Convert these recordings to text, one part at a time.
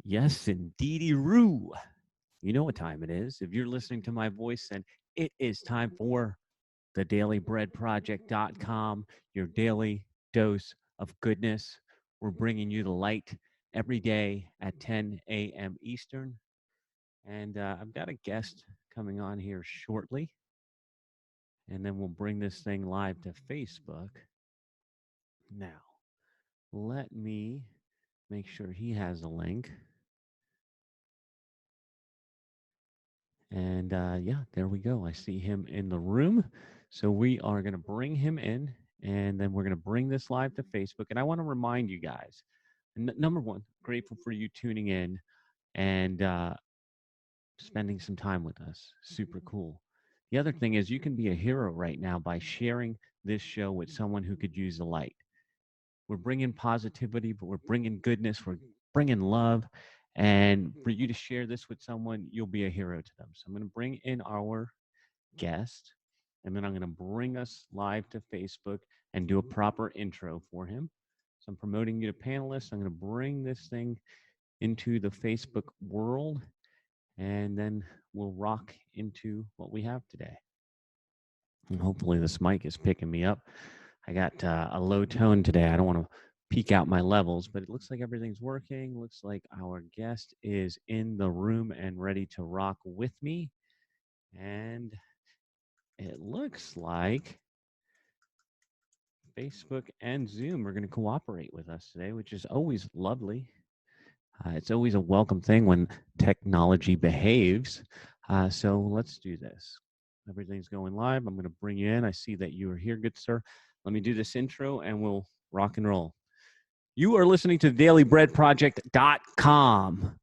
Yes, indeedy roo. You know what time it is. If you're listening to my voice, then it is time for the dailybreadproject.com, your daily dose of goodness. We're bringing you the light every day at 10 a.m. Eastern. And I've got a guest coming on here shortly. And then we'll bring this thing live to Facebook. Now, let me make sure he has a link. And yeah, there we go. I see him in the room. So we are going to bring him in and then we're going to bring this live to Facebook. And I want to remind you guys, number one, grateful for you tuning in and spending some time with us. Super cool. The other thing is you can be a hero right now by sharing this show with someone who could use the light. We're bringing positivity, but we're bringing goodness. We're bringing love. And for you to share this with someone, you'll be a hero to them. So I'm going to bring in our guest, and then I'm going to bring us live to Facebook and do a proper intro for him. So I'm promoting you to panelists. I'm going to bring this thing into the Facebook world, and then we'll rock into what we have today. And hopefully this mic is picking me up. I got a low tone today. I don't want to peak out my levels, but it looks like everything's working. Looks like our guest is in the room and ready to rock with me. And it looks like Facebook and Zoom are going to cooperate with us today, which is always lovely. It's always a welcome thing when technology behaves. So let's do this. Everything's going live. I'm going to bring you in. I see that you are here, good sir. Let me do this intro and we'll rock and roll. You are listening to dailybreadproject.com.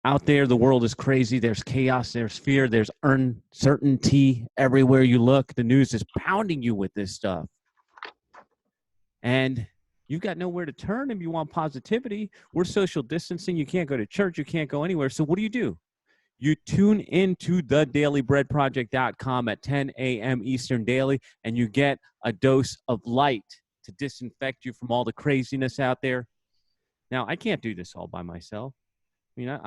Out there, the world is crazy. There's chaos, there's fear, there's uncertainty everywhere you look. The news is pounding you with this stuff. And you've got nowhere to turn if you want positivity. We're social distancing. You can't go to church. You can't go anywhere. So what do? You tune into the dailybreadproject.com at 10 a.m. Eastern daily, and you get a dose of light to disinfect you from all the craziness out there. Now, I can't do this all by myself. I mean,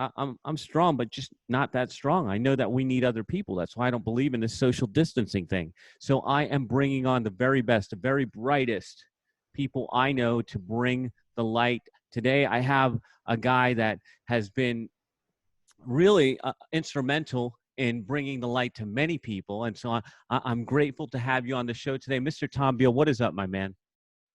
I'm strong, but just not that strong. I know that we need other people. That's why I don't believe in this social distancing thing. So I am bringing on the very best, the very brightest people I know to bring the light. Today, I have a guy that has been really instrumental in bringing the light to many people. And so I'm grateful to have you on the show today. Mr. Tom Beal, what is up, my man?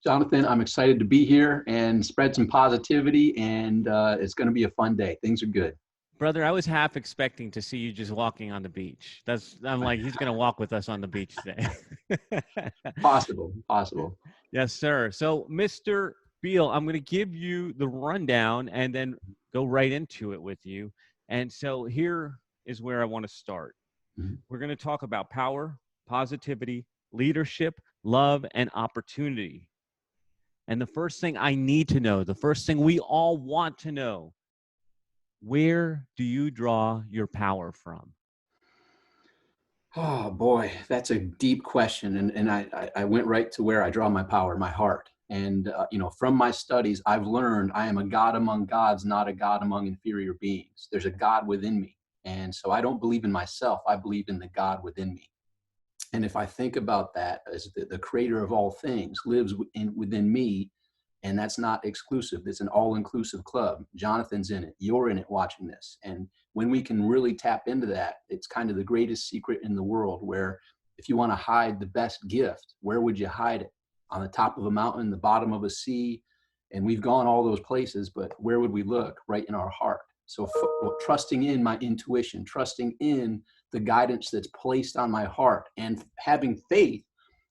Jonathan, I'm excited to be here and spread some positivity, and it's going to be a fun day. Things are good. Brother, I was half expecting to see you just walking on the beach. I'm like, he's going to walk with us on the beach today. Possible. Yes, sir. So, Mr. Beal, I'm going to give you the rundown and then go right into it with you. And so here is where I want to start. Mm-hmm. We're going to talk about power, positivity, leadership, love, and opportunity. And the first thing I need to know, the first thing we all want to know, where do you draw your power from? Oh, boy, that's a deep question. And I went right to where I draw my power, my heart. And, from my studies, I've learned I am a God among gods, not a God among inferior beings. There's a God within me. And so I don't believe in myself. I believe in the God within me. And if I think about that as the creator of all things lives within me, and that's not exclusive, it's an all-inclusive club. Jonathan's in it, you're in it watching this. And when we can really tap into that, it's kind of the greatest secret in the world, where if you want to hide the best gift, where would you hide it? On the top of a mountain, the bottom of a sea. And we've gone all those places, but where would we look? Right in our heart. So trusting in my intuition, trusting in the guidance that's placed on my heart, and having faith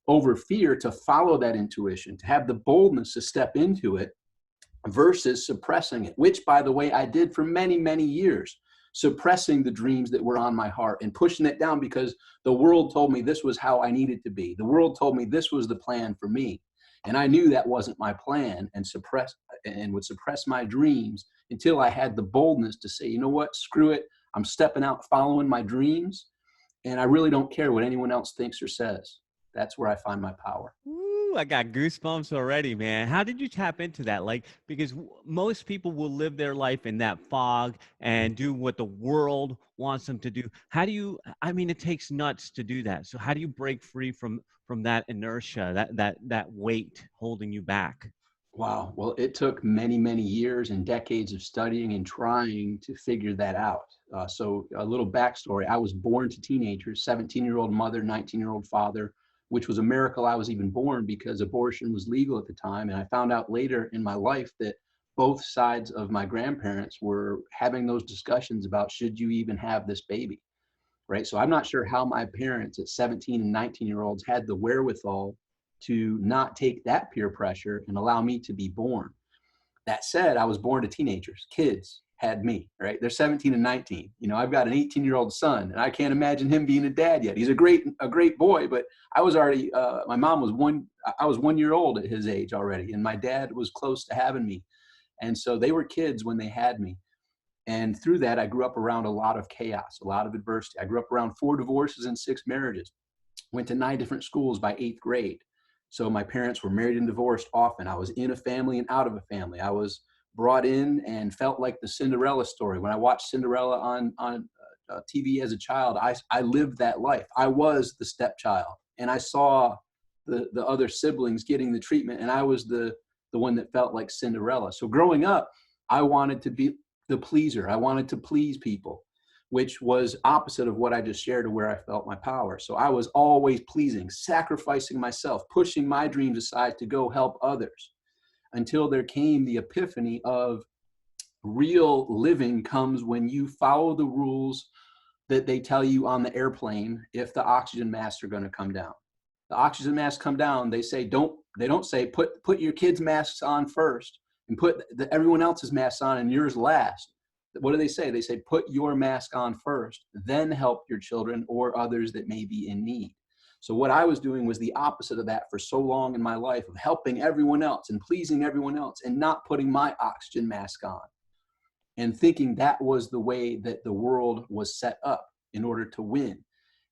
over fear to follow that intuition, to have the boldness to step into it versus suppressing it, which, by the way, I did for many, many years, suppressing the dreams that were on my heart and pushing it down because the world told me this was how I needed to be. The world told me this was the plan for me. And I knew that wasn't my plan, and would suppress my dreams until I had the boldness to say, you know what, screw it. I'm stepping out, following my dreams. And I really don't care what anyone else thinks or says. That's where I find my power. Ooh, Ooh, I got goosebumps already, man. How did you tap into that? Like, because most people will live their life in that fog and do what the world wants them to do. How do you? I mean, it takes nuts to do that. So, how do you break free from that inertia, that weight holding you back? Wow. Well, it took many, many years and decades of studying and trying to figure that out. So, a little backstory: I was born to teenagers, 17-year-old mother, 19-year-old father, which was a miracle I was even born because abortion was legal at the time. And I found out later in my life that both sides of my grandparents were having those discussions about should you even have this baby, right? So I'm not sure how my parents at 17 and 19-year-olds had the wherewithal to not take that peer pressure and allow me to be born. That said, I was born to teenagers. Kids had me, right? They're 17 and 19. You know, I've got an 18-year-old son, and I can't imagine him being a dad yet. He's a great boy, but I was already, my mom was I was 1 year old at his age already, and my dad was close to having me. And so they were kids when they had me. And through that, I grew up around a lot of chaos, a lot of adversity. I grew up around 4 divorces and 6 marriages, went to 9 different schools by 8th grade. So my parents were married and divorced often. I was in a family and out of a family. I was brought in and felt like the Cinderella story. When I watched Cinderella on TV as a child, I lived that life. I was the stepchild, and I saw the other siblings getting the treatment, and I was the one that felt like Cinderella. So growing up, I wanted to be the pleaser. I wanted to please people, which was opposite of what I just shared of where I felt my power. So I was always pleasing, sacrificing myself, pushing my dreams aside to go help others, until there came the epiphany of real living comes when you follow the rules that they tell you on the airplane if the oxygen masks are going to come down. The oxygen masks come down, they don't say put your kids' masks on first and put everyone else's masks on and yours last. What do they say? They say put your mask on first, then help your children or others that may be in need. So what I was doing was the opposite of that for so long in my life, of helping everyone else and pleasing everyone else and not putting my oxygen mask on, and thinking that was the way that the world was set up in order to win.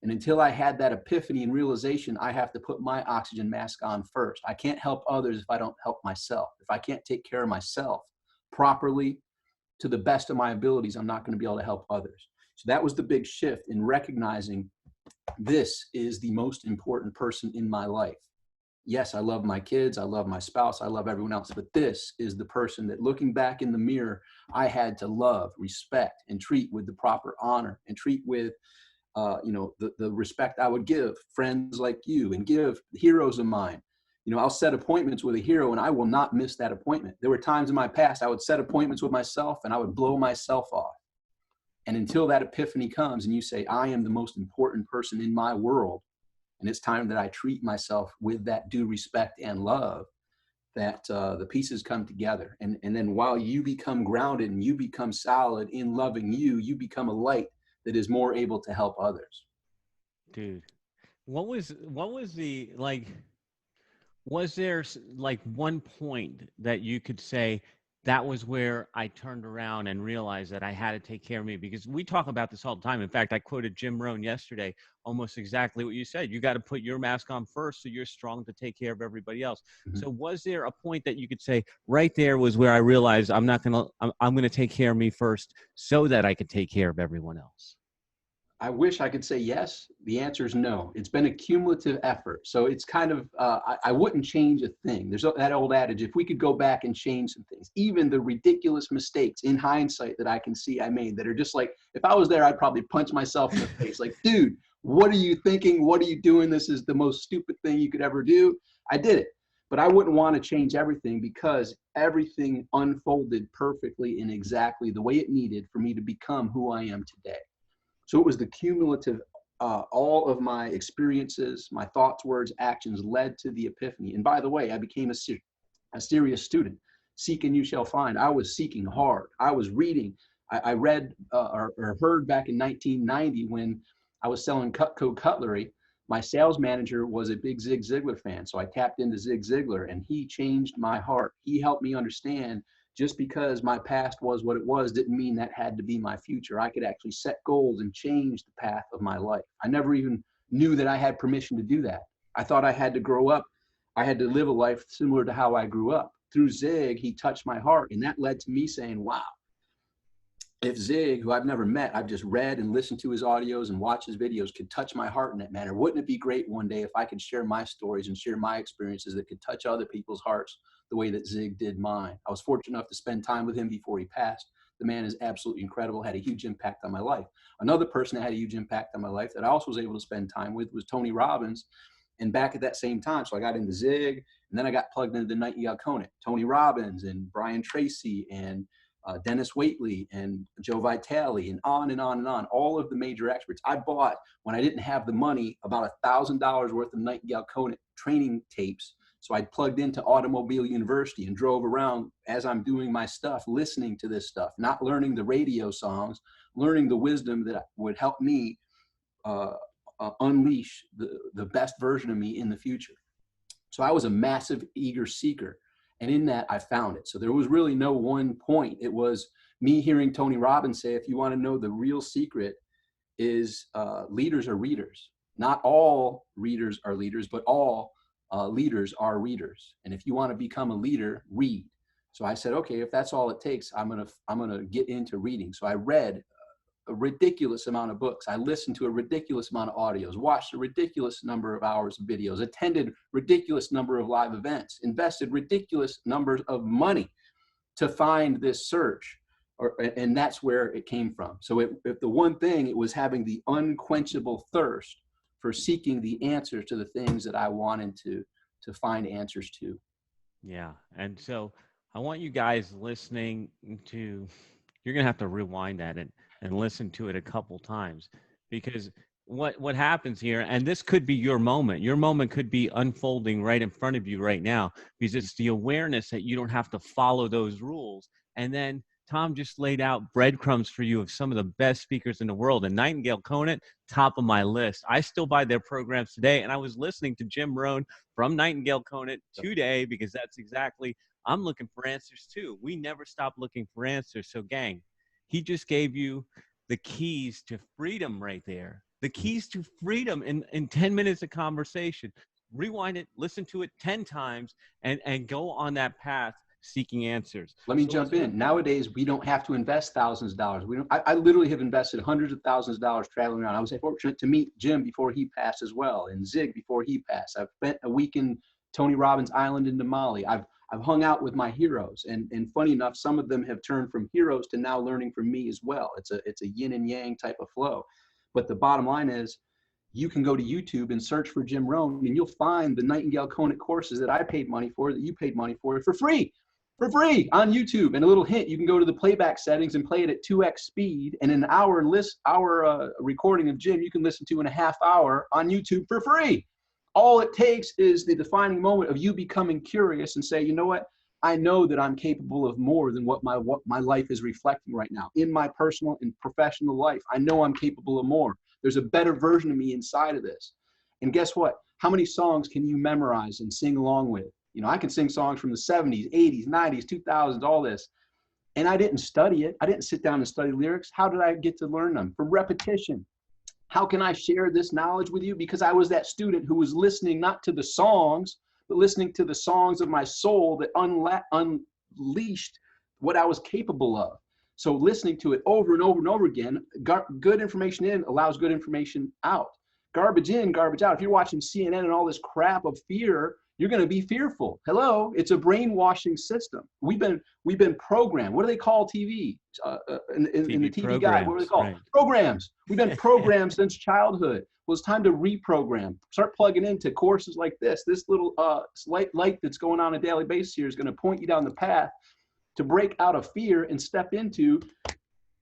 And until I had that epiphany and realization, I have to put my oxygen mask on first. I can't help others if I don't help myself. If I can't take care of myself properly, to the best of my abilities, I'm not going to be able to help others. So that was the big shift in recognizing this is the most important person in my life. Yes, I love my kids, I love my spouse, I love everyone else, but this is the person that, looking back in the mirror, I had to love, respect, and treat with the proper honor, and treat with the respect I would give friends like you and give heroes of mine. You know, I'll set appointments with a hero and I will not miss that appointment. There were times in my past I would set appointments with myself and I would blow myself off. And until that epiphany comes and you say, I am the most important person in my world, and it's time that I treat myself with that due respect and love, that the pieces come together. And then while you become grounded and you become solid in loving you, you become a light that is more able to help others. Dude, what was the like? Was there like one point that you could say that was where I turned around and realized that I had to take care of me? Because we talk about this all the time. In fact, I quoted Jim Rohn yesterday, almost exactly what you said. You got to put your mask on first so you're strong to take care of everybody else. Mm-hmm. So was there a point that you could say right there was where I realized I'm going to take care of me first so that I could take care of everyone else? I wish I could say yes. The answer is no. It's been a cumulative effort. So it's kind of, I wouldn't change a thing. There's that old adage, if we could go back and change some things, even the ridiculous mistakes in hindsight that I can see I made that are just like, if I was there, I'd probably punch myself in the face. Like, dude, what are you thinking? What are you doing? This is the most stupid thing you could ever do. I did it. But I wouldn't want to change everything because everything unfolded perfectly in exactly the way it needed for me to become who I am today. So it was the cumulative, all of my experiences, my thoughts, words, actions led to the epiphany. And by the way, I became a serious student. Seek and you shall find. I was seeking hard. I was reading. I read or heard back in 1990 when I was selling Cutco cutlery. My sales manager was a big Zig Ziglar fan. So I tapped into Zig Ziglar and he changed my heart. He helped me understand just because my past was what it was didn't mean that had to be my future. I could actually set goals and change the path of my life. I never even knew that I had permission to do that. I thought I had to grow up I had to live a life similar to how I grew up. Through Zig, he touched my heart. And that led to me saying, wow, if Zig, who I've never met, I've just read and listened to his audios and watched his videos, could touch my heart in that manner, wouldn't it be great one day if I could share my stories and share my experiences that could touch other people's hearts the way that Zig did mine? I was fortunate enough to spend time with him before he passed. The man is absolutely incredible, had a huge impact on my life. Another person that had a huge impact on my life that I also was able to spend time with was Tony Robbins. And back at that same time, so I got into Zig, and then I got plugged into the Nightingale Conant, Tony Robbins and Brian Tracy and Dennis Waitley and Joe Vitale and on and on and on, all of the major experts. I bought, when I didn't have the money, about $1,000 worth of Nightingale Conant training tapes. So I plugged into Automobile University and drove around as I'm doing my stuff, listening to this stuff, not learning the radio songs, learning the wisdom that would help me unleash the best version of me in the future. So I was a massive, eager seeker. And in that, I found it. So there was really no one point. It was me hearing Tony Robbins say, if you want to know the real secret is leaders are readers. Not all readers are leaders, but all leaders are readers. And if you want to become a leader, read. So I said, okay, if that's all it takes, I'm gonna get into reading. So I read a ridiculous amount of books. I listened to a ridiculous amount of audios, watched a ridiculous number of hours of videos, attended ridiculous number of live events, invested ridiculous numbers of money to find this search. And that's where it came from. So if the one thing, it was having the unquenchable thirst for seeking the answers to the things that I wanted to find answers to. Yeah. And so I want you guys listening to, you're going to have to rewind that and listen to it a couple times, because what happens here, and this could be your moment could be unfolding right in front of you right now, because it's the awareness that you don't have to follow those rules. And then Tom just laid out breadcrumbs for you of some of the best speakers in the world, and Nightingale Conant, top of my list. I still buy their programs today, and I was listening to Jim Rohn from Nightingale Conant today, because that's exactly, I'm looking for answers too. We never stop looking for answers. So gang, he just gave you the keys to freedom right there. The keys to freedom in 10 minutes of conversation. Rewind it, listen to it 10 times, and go on that path seeking answers. Let me jump in. Nowadays, we don't have to invest thousands of dollars. I literally have invested hundreds of thousands of dollars traveling around. I was fortunate to meet Jim before he passed as well, and Zig before he passed. I've spent a week in Tony Robbins Island in Mali. I've hung out with my heroes, and funny enough, some of them have turned from heroes to now learning from me as well. It's a yin and yang type of flow. But the bottom line is, you can go to YouTube and search for Jim Rohn, and you'll find the Nightingale Conant courses that I paid money for, that you paid money for free on YouTube. And a little hint, you can go to the playback settings and play it at 2x speed, and an hour recording of Jim you can listen to in a half hour on YouTube for free. All it takes is the defining moment of you becoming curious and say, you know what? I know that I'm capable of more than what my life is reflecting right now. In my personal and professional life, I know I'm capable of more. There's a better version of me inside of this. And guess what? How many songs can you memorize and sing along with? You know, I can sing songs from the 70s, 80s, 90s, 2000s, all this. And I didn't study it. I didn't sit down and study lyrics. How did I get to learn them? From repetition. How can I share this knowledge with you? Because I was that student who was listening not to the songs, but listening to the songs of my soul that unleashed what I was capable of. So listening to it over and over and over again, good information in allows good information out. Garbage in, garbage out. If you're watching CNN and all this crap of fear, you're going to be fearful. Hello, it's a brainwashing system. We've been programmed. What do they call TV? In the TV guide, what do they call it? Programs. We've been programmed since childhood. Well, it's time to reprogram. Start plugging into courses like this. This little light that's going on a daily basis here is going to point you down the path to break out of fear and step into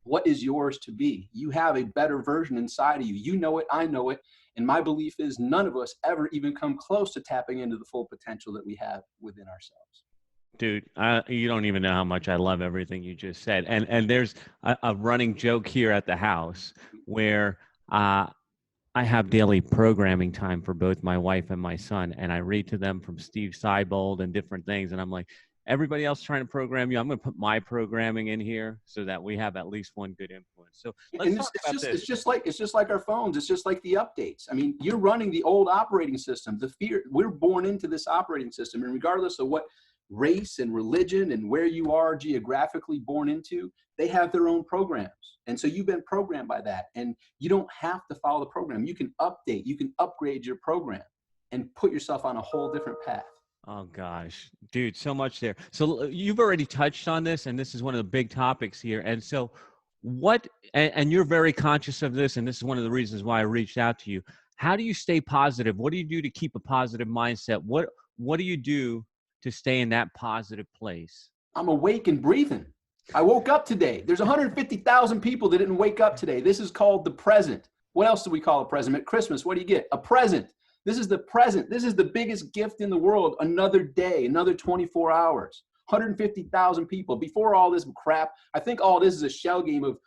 what is yours to be. You have a better version inside of you. You know it, I know it. And my belief is none of us ever even come close to tapping into the full potential that we have within ourselves. Dude, you don't even know how much I love everything you just said. And there's a running joke here at the house where I have daily programming time for both my wife and my son. And I read to them from Steve Seibold and different things. And I'm like, everybody else trying to program you. I'm going to put my programming in here so that we have at least one good influence. So let's And talk about this. it's just like our phones. It's just like the updates. I mean, you're running the old operating system. The fear, we're born into this operating system, and regardless of what race and religion and where you are geographically born into, they have their own programs. And so you've been programmed by that, and you don't have to follow the program. You can update, you can upgrade your program and put yourself on a whole different path. Oh gosh, dude, so much there. So you've already touched on this, and this is one of the big topics here. And so, and you're very conscious of this, and this is one of the reasons why I reached out to you. How do you stay positive? What do you do to keep a positive mindset? What do you do to stay in that positive place? I'm awake and breathing. I woke up today. There's 150,000 people that didn't wake up today. This is called the present. What else do we call a present? At Christmas, what do you get? A present. This is the present. This is the biggest gift in the world. Another day, another 24 hours, 150,000 people. Before all this crap, I think all this is a shell game of,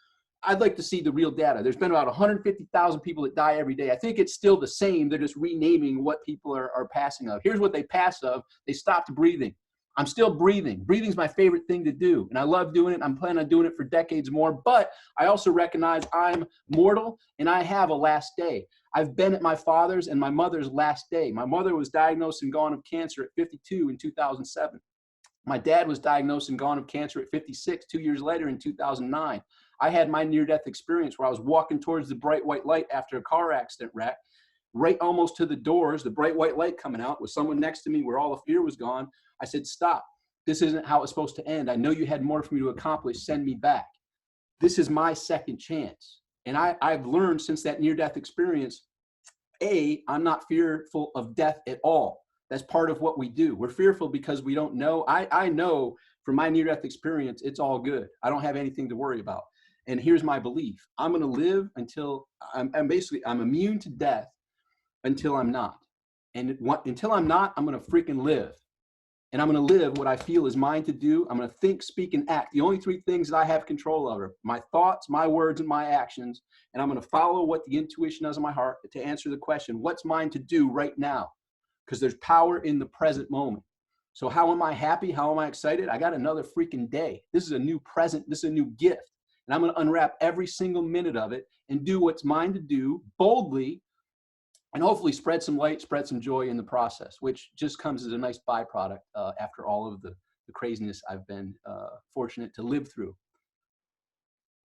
I'd like to see the real data. There's been about 150,000 people that die every day. I think it's still the same. They're just renaming what people are passing of. Here's what they pass of. They stopped breathing. I'm still breathing. Breathing's my favorite thing to do, and I love doing it. I'm planning on doing it for decades more, but I also recognize I'm mortal and I have a last day. I've been at my father's and my mother's last day. My mother was diagnosed and gone of cancer at 52 in 2007. My dad was diagnosed and gone of cancer at 56, 2 years later in 2009. I had my near-death experience where I was walking towards the bright white light after a car accident wreck, right almost to the doors, the bright white light coming out with someone next to me where all the fear was gone. I said, stop. This isn't how it's supposed to end. I know you had more for me to accomplish. Send me back. This is my second chance. And I've learned since that near-death experience, I'm not fearful of death at all. That's part of what we do. We're fearful because we don't know. I know from my near-death experience, it's all good. I don't have anything to worry about. And here's my belief. I'm going to live until I'm immune to death until I'm not. And until I'm not, I'm going to freaking live. And I'm going to live what I feel is mine to do. I'm going to think, speak, and act. The only three things that I have control over: my thoughts, my words, and my actions. And I'm going to follow what the intuition does in my heart to answer the question, what's mine to do right now? Because there's power in the present moment. So how am I happy? How am I excited? I got another freaking day. This is a new present. This is a new gift. And I'm going to unwrap every single minute of it and do what's mine to do boldly, and hopefully spread some light, spread some joy in the process, which just comes as a nice byproduct after all of the craziness I've been fortunate to live through.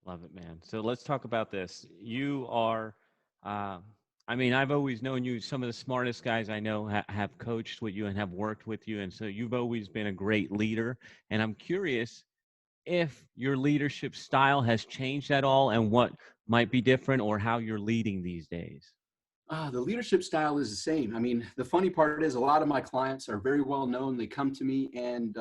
Love it, man. So let's talk about this. You are, I mean, I've always known you. Some of the smartest guys I know have coached with you and have worked with you. And so you've always been a great leader. And I'm curious if your leadership style has changed at all and what might be different or how you're leading these days. The leadership style is the same. I mean, the funny part is a lot of my clients are very well known. They come to me and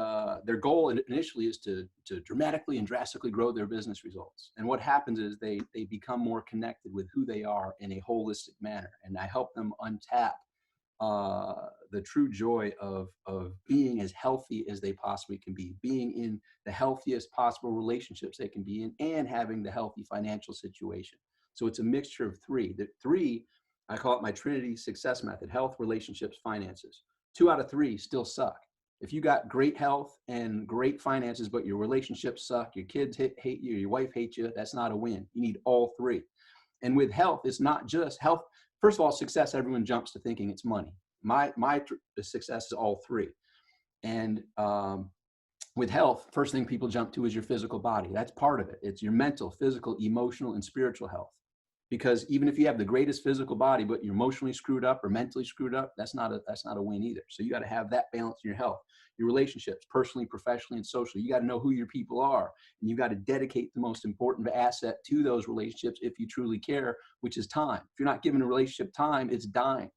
their goal initially is to dramatically and drastically grow their business results. And what happens is they become more connected with who they are in a holistic manner. And I help them untap the true joy of being as healthy as they possibly can be, being in the healthiest possible relationships they can be in, and having the healthy financial situation. So it's a mixture of three. The three, I call it my Trinity success method: health, relationships, finances. 2 out of 3 still suck. If you got great health and great finances, but your relationships suck, your kids hate you, your wife hates you, that's not a win. You need all three. And with health, it's not just health. First of all, success, everyone jumps to thinking it's money. My success is all three. And with health, first thing people jump to is your physical body. That's part of it. It's your mental, physical, emotional, and spiritual health. Because even if you have the greatest physical body, but you're emotionally screwed up or mentally screwed up, that's not a win either. So you got to have that balance in your health, your relationships, personally, professionally, and socially. You got to know who your people are, and you got to dedicate the most important asset to those relationships if you truly care, which is time. If you're not giving a relationship time, it's dying.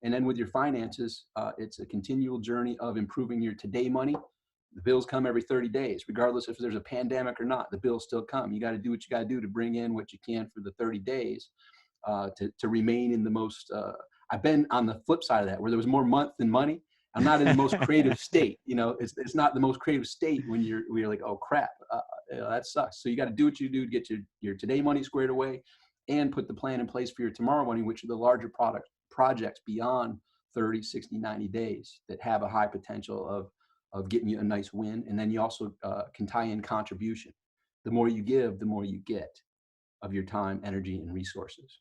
And then with your finances, it's a continual journey of improving your today money. The bills come every 30 days, regardless if there's a pandemic or not. The bills still come. You got to do what you got to do to bring in what you can for the 30 days to remain in the most. I've been on the flip side of that, where there was more month than money. I'm not in the most creative state. You know, it's not the most creative state when you're like, oh crap, that sucks. So you got to do what you do to get your today money squared away, and put the plan in place for your tomorrow money, which are the larger projects beyond 30, 60, 90 days that have a high potential of getting you a nice win. And then you also can tie in contribution. The more you give, the more you get of your time, energy, and resources.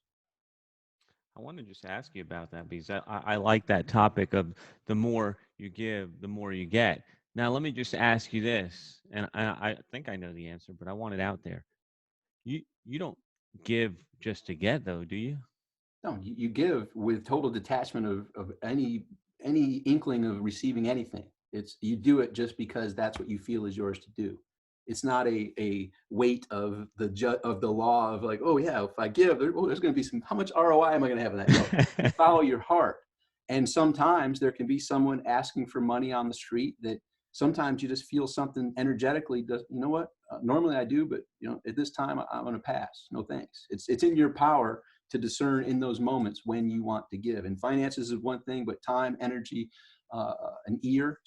I want to just ask you about that because I like that topic of the more you give, the more you get. Now, let me just ask you this, and I think I know the answer, but I want it out there. You don't give just to get, though, do you? No, you give with total detachment of any inkling of receiving anything. It's you do it just because that's what you feel is yours to do. It's not a weight of of the law of like, oh yeah, if I give, there's going to be some. How much ROI am I going to have in that? No, you follow your heart. And sometimes there can be someone asking for money on the street that sometimes you just feel something energetically. Does you know what? Normally I do, but at this time I'm going to pass. No thanks. It's in your power to discern in those moments when you want to give. And finances is one thing, but time, energy, an ear,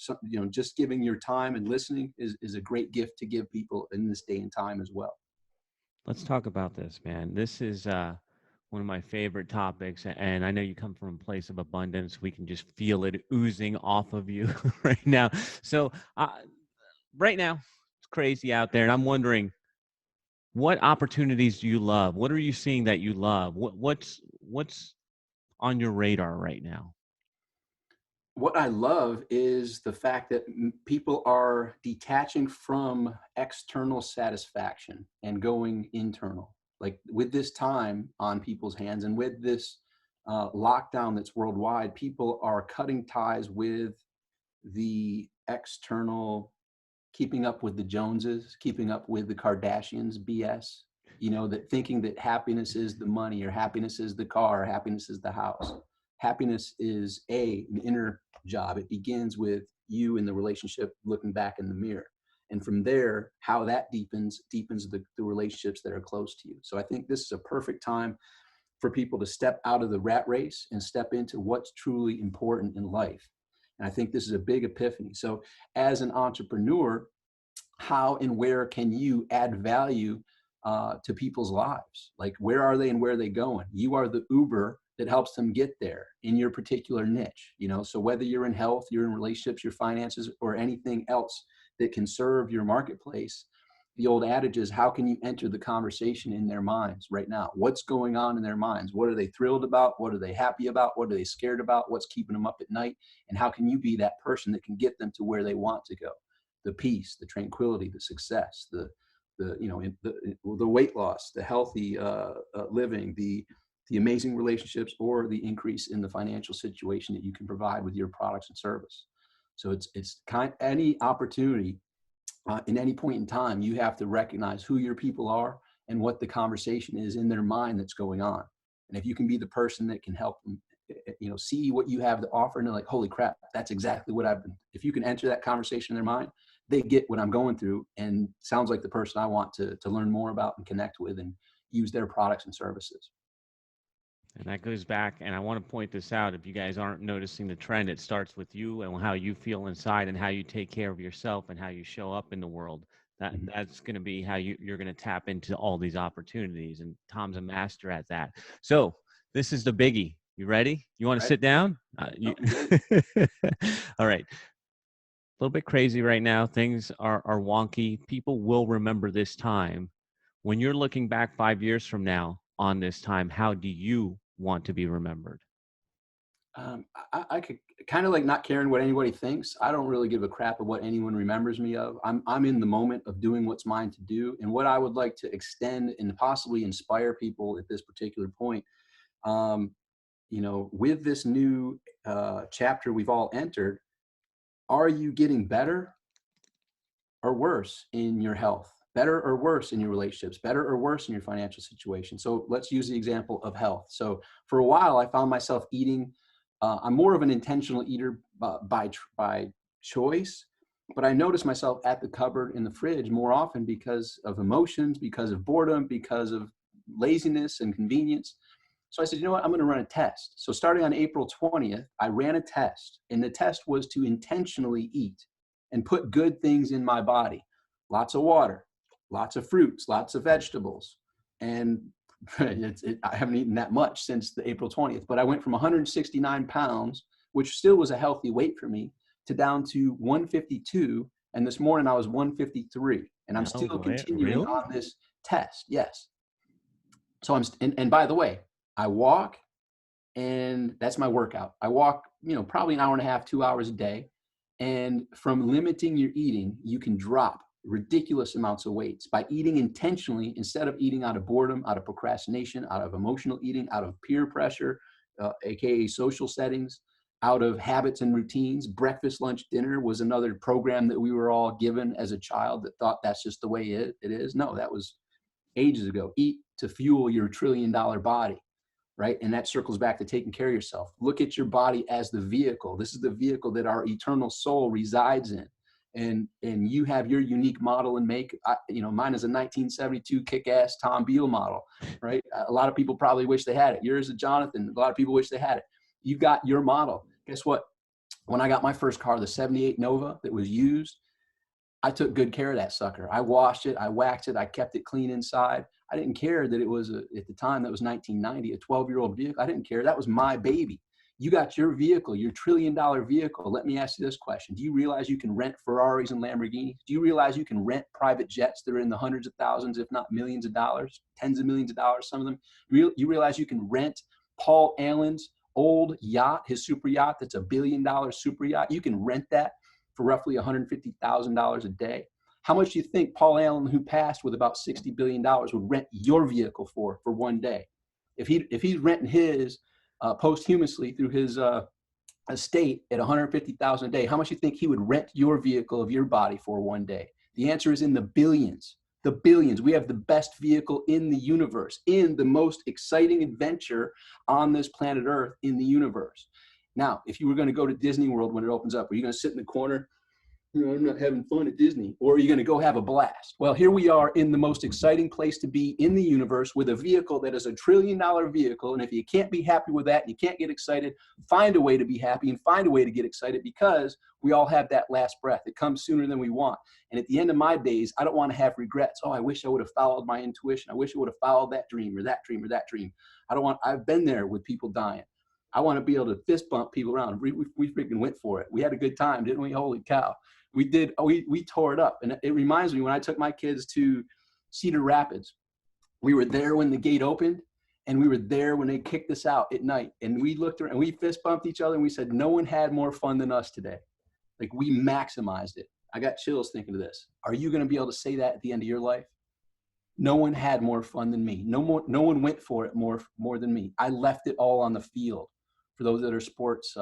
just giving your time and listening is a great gift to give people in this day and time as well. Let's talk about this, man. This is one of my favorite topics, and I know you come from a place of abundance. We can just feel it oozing off of you right now. So, right now, it's crazy out there, and I'm wondering, what opportunities do you love? What are you seeing that you love? What's on your radar right now? What I love is the fact that people are detaching from external satisfaction and going internal. Like with this time on people's hands and with this lockdown that's worldwide, people are cutting ties with the external, keeping up with the Joneses, keeping up with the Kardashians BS, that thinking that happiness is the money or happiness is the car, or happiness is the house. Happiness is an inner job. It begins with you in the relationship, looking back in the mirror. And from there, how that deepens the relationships that are close to you. So I think this is a perfect time for people to step out of the rat race and step into what's truly important in life. And I think this is a big epiphany. So as an entrepreneur, how and where can you add value to people's lives? Like, where are they and where are they going? You are the Uber that helps them get there in your particular niche. So whether you're in health, you're in relationships, your finances, or anything else that can serve your marketplace, the old adage is, how can you enter the conversation in their minds right now? What's going on in their minds? What are they thrilled about? What are they happy about? What are they scared about? What's keeping them up at night? And how can you be that person that can get them to where they want to go? The peace, the tranquility, the success, the weight loss, the healthy living, the amazing relationships, or the increase in the financial situation that you can provide with your products and service. So it's any opportunity in any point in time, you have to recognize who your people are and what the conversation is in their mind that's going on. And if you can be the person that can help them, see what you have to offer, and they're like, holy crap, that's exactly what I've been. If you can enter that conversation in their mind, they get what I'm going through, and sounds like the person I want to learn more about and connect with and use their products and services. And that goes back, and I want to point this out. If you guys aren't noticing the trend, it starts with you and how you feel inside and how you take care of yourself and how you show up in the world. That's going to be how you're going to tap into all these opportunities. And Tom's a master at that. So this is the biggie. You ready? You want to Right? sit down? All right. A little bit crazy right now. Things are wonky. People will remember this time. When you're looking back 5 years from now on this time, how do you want to be remembered? I could kind of like not caring what anybody thinks. I don't really give a crap of what anyone remembers me of. I'm in the moment of doing what's mine to do, and what I would like to extend and possibly inspire people at this particular point. With this new chapter we've all entered, are you getting better or worse in your health? Better or worse in your relationships? Better or worse in your financial situation? So let's use the example of health. So for a while, I found myself eating. I'm more of an intentional eater by choice, but I noticed myself at the cupboard in the fridge more often because of emotions, because of boredom, because of laziness and convenience. So I said, you know what, I'm going to run a test. So starting on April 20th, I ran a test, and the test was to intentionally eat and put good things in my body. Lots of water, lots of fruits, lots of vegetables. And I haven't eaten that much since the April 20th, but I went from 169 pounds, which still was a healthy weight for me, to down to 152. And this morning I was 153, and I'm No still way. continuing Really? on this test. Yes. So and by the way, I walk, and that's my workout. I walk, probably an hour and a half, 2 hours a day. And from limiting your eating, you can drop ridiculous amounts of weights by eating intentionally instead of eating out of boredom, out of procrastination, out of emotional eating, out of peer pressure, aka social settings, out of habits and routines. Breakfast, lunch, dinner was another program that we were all given as a child that thought that's just the way it is. No, that was ages ago. Eat to fuel your $1 trillion body, right? And that circles back to taking care of yourself. Look at your body as the vehicle. This is the vehicle that our eternal soul resides in. And you have your unique model and make. Mine is a 1972 kick-ass Tom Beal model, right? A lot of people probably wish they had it. Yours is Jonathan. A lot of people wish they had it. You got your model. Guess what? When I got my first car, the 78 Nova that was used, I took good care of that sucker. I washed it, I waxed it, I kept it clean inside. I didn't care that it was, at the time, that was 1990, a 12-year-old vehicle. I didn't care. That was my baby. You got your vehicle, your $1 trillion vehicle. Let me ask you this question. Do you realize you can rent Ferraris and Lamborghinis? Do you realize you can rent private jets that are in the hundreds of thousands, if not millions of dollars, tens of millions of dollars, some of them? You realize you can rent Paul Allen's old yacht, his super yacht that's $1 billion super yacht? You can rent that for roughly $150,000 a day. How much do you think Paul Allen, who passed with about $60 billion, would rent your vehicle for one day? If he's renting his posthumously through his estate at $150,000 a day, how much do you think he would rent your vehicle of your body for one day? The answer is in the billions. The billions. We have the best vehicle in the universe, in the most exciting adventure on this planet Earth in the universe. Now, if you were going to go to Disney World when it opens up, are you going to sit in the corner? I'm not having fun at Disney. Or are you going to go have a blast? Well, here we are in the most exciting place to be in the universe with a vehicle that is $1 trillion vehicle. And if you can't be happy with that, you can't get excited, find a way to be happy and find a way to get excited, because we all have that last breath. It comes sooner than we want. And at the end of my days, I don't want to have regrets. Oh, I wish I would have followed my intuition. I wish I would have followed that dream or that dream or that dream. I've been there with people dying. I want to be able to fist bump people around. We freaking went for it. We had a good time, didn't we? Holy cow. We did. We tore it up. And it reminds me, when I took my kids to Cedar Rapids, we were there when the gate opened, and we were there when they kicked us out at night. And we looked around and we fist bumped each other, and we said, no one had more fun than us today. Like, we maximized it. I got chills thinking of this. Are you going to be able to say that at the end of your life? No one had more fun than me. No one went for it more than me. I left it all on the field. For those that are sports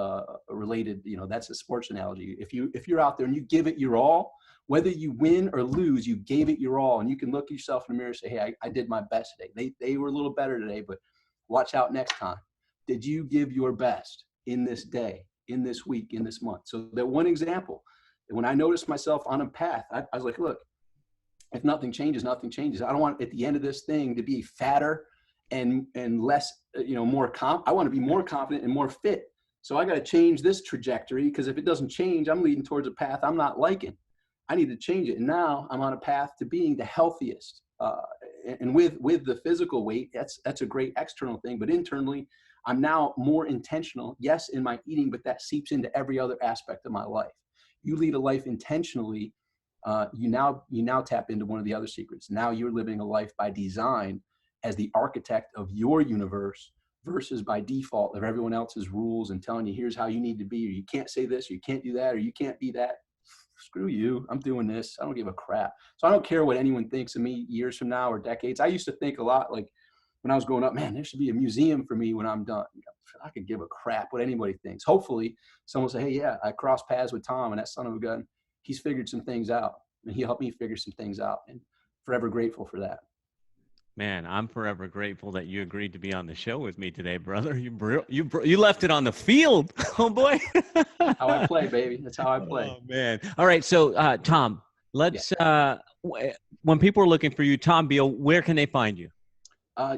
related, that's a sports analogy. If you're out there and you give it your all, whether you win or lose, you gave it your all, and you can look at yourself in the mirror and say, hey, I did my best today. They were a little better today, but watch out next time. Did you give your best in this day, in this week, in this month? So that one example, when I noticed myself on a path, I was like, look, if nothing changes, nothing changes. I don't want at the end of this thing to be fatter and less, more I want to be more confident and more fit. So I got to change this trajectory, because if it doesn't change, I'm leading towards a path I'm not liking. I need to change it. And now I'm on a path to being the healthiest. And with the physical weight, that's a great external thing. But internally, I'm now more intentional, yes, in my eating, but that seeps into every other aspect of my life. You lead a life intentionally. You now tap into one of the other secrets. Now you're living a life by design as the architect of your universe, versus by default of everyone else's rules and telling you, here's how you need to be, or you can't say this, or you can't do that, or you can't be that. Screw you. I'm doing this. I don't give a crap. So I don't care what anyone thinks of me years from now or decades. I used to think a lot, like when I was growing up, man, there should be a museum for me when I'm done. I could give a crap what anybody thinks. Hopefully someone will say, hey, yeah, I crossed paths with Tom, and that son of a gun, he's figured some things out, and he helped me figure some things out, and forever grateful for that. Man, I'm forever grateful that you agreed to be on the show with me today, brother. You left it on the field. Oh boy. How I play, baby. That's how I play. Oh man. All right. So, Tom, let's. When people are looking for you, Tom Beal, where can they find you?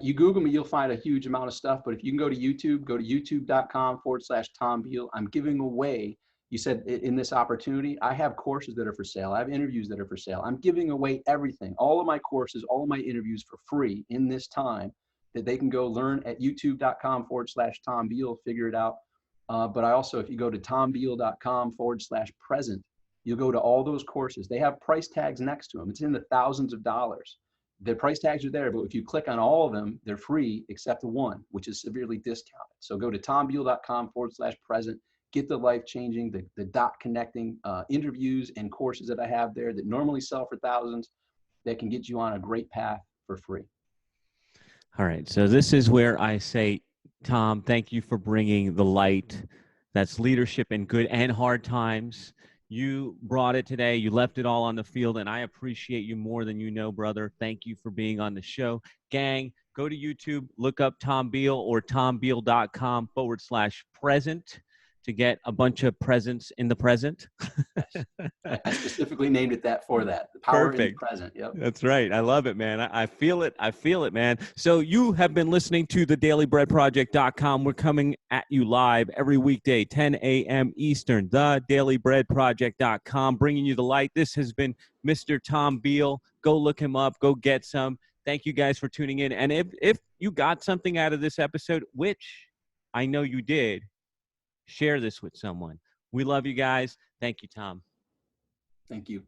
You Google me, you'll find a huge amount of stuff. But if you can go to youtube.com/Tom Beal. I'm giving away. You said in this opportunity, I have courses that are for sale. I have interviews that are for sale. I'm giving away everything, all of my courses, all of my interviews for free in this time, that they can go learn at youtube.com/Tom Beal, figure it out. But I also, if you go to tombeal.com/present, you'll go to all those courses. They have price tags next to them. It's in the thousands of dollars. The price tags are there, but if you click on all of them, they're free except the one, which is severely discounted. So go to tombeal.com/present, get the life-changing, the dot connecting interviews and courses that I have there that normally sell for thousands that can get you on a great path for free. All right. So this is where I say, Tom, thank you for bringing the light. That's leadership in good and hard times. You brought it today. You left it all on the field, and I appreciate you more than you know, brother. Thank you for being on the show. Gang, go to YouTube, look up Tom Beal or tombeal.com/present to get a bunch of presents in the present. Yes. I specifically named it that for that. The power in the Perfect. present. Yep. That's right. I love it, man. I feel it. I feel it, man. So you have been listening to the dailybreadproject.com. We're coming at you live every weekday, 10 a.m. Eastern, the dailybreadproject.com, bringing you the light. This has been Mr. Tom Beal. Go look him up. Go get some. Thank you guys for tuning in. And if you got something out of this episode, which I know you did, share this with someone. We love you guys. Thank you, Tom. Thank you.